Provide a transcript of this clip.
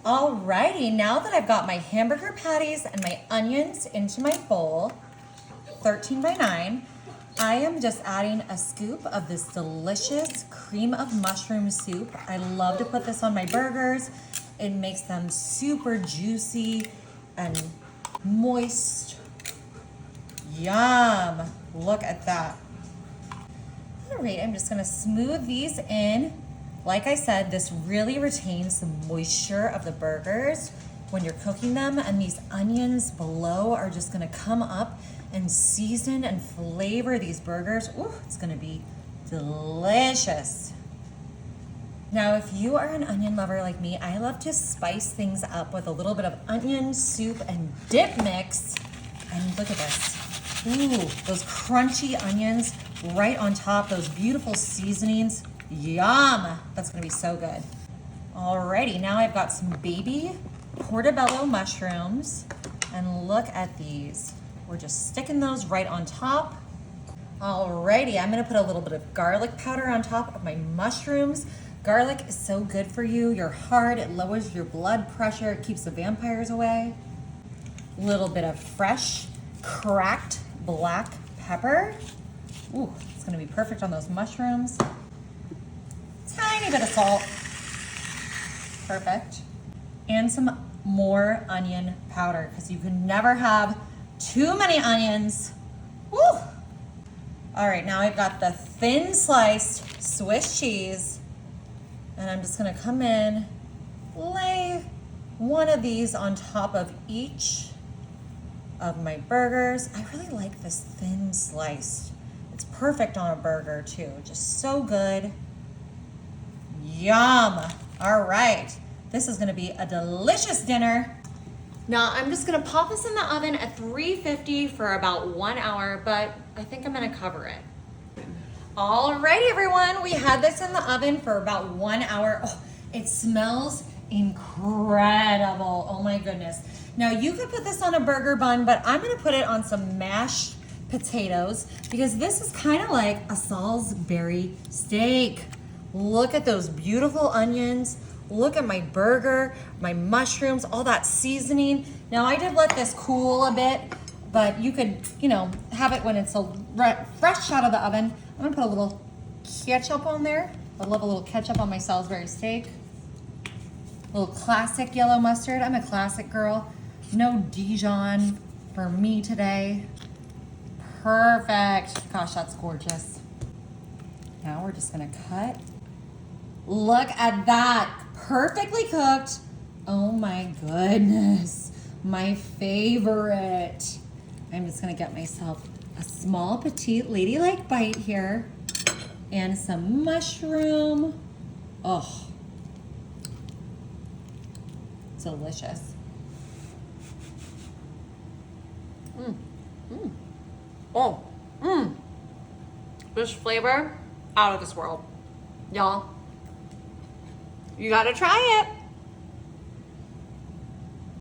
Alrighty, now that I've got my hamburger patties and my onions into my bowl, 13 by 9, I am just adding a scoop of this delicious cream of mushroom soup. I love to put this on my burgers. It makes them super juicy and moist. Yum, look at that. All right, I'm just gonna smooth these in. Like I said, this really retains the moisture of the burgers when you're cooking them, and these onions below are just gonna come up and season and flavor these burgers. Ooh, it's gonna be delicious. Now, if you are an onion lover like me, I love to spice things up with a little bit of onion soup and dip mix. And look at this. Ooh, those crunchy onions right on top, those beautiful seasonings. Yum, that's gonna be so good. Alrighty, now I've got some baby portobello mushrooms, and look at these. We're just sticking those right on top. Alrighty, I'm gonna put a little bit of garlic powder on top of my mushrooms. Garlic is so good for you, your heart, it lowers your blood pressure, it keeps the vampires away. A little bit of fresh, cracked black pepper. Ooh, it's gonna be perfect on those mushrooms. Tiny bit of salt. Perfect. And some more onion powder, because you can never have too many onions. Woo! All right, now I've got the thin sliced Swiss cheese, and I'm just gonna come in, lay one of these on top of each of my burgers. I really like this thin sliced. It's perfect on a burger too, just so good. Yum. All right, this is gonna be a delicious dinner. Now I'm just gonna pop this in the oven at 350 for about 1 hour, but I think I'm gonna cover it. All right, everyone, we had this in the oven for about 1 hour. Oh, it smells incredible. Oh my goodness. Now you could put this on a burger bun, but I'm gonna put it on some mashed potatoes because this is kind of like a Salisbury steak. Look at those beautiful onions. Look at my burger, my mushrooms, all that seasoning. Now I did let this cool a bit, but you could, have it when it's fresh out of the oven. I'm gonna put a little ketchup on there. I love a little ketchup on my Salisbury steak. A little classic yellow mustard. I'm a classic girl. No Dijon for me today. Perfect. Gosh, that's gorgeous. Now we're just gonna cut. Look at that, perfectly cooked. Oh my goodness, my favorite. I'm just gonna get myself a small, petite, ladylike bite here and some mushroom. Oh, delicious. This flavor, out of this world. Y'all, you gotta try it.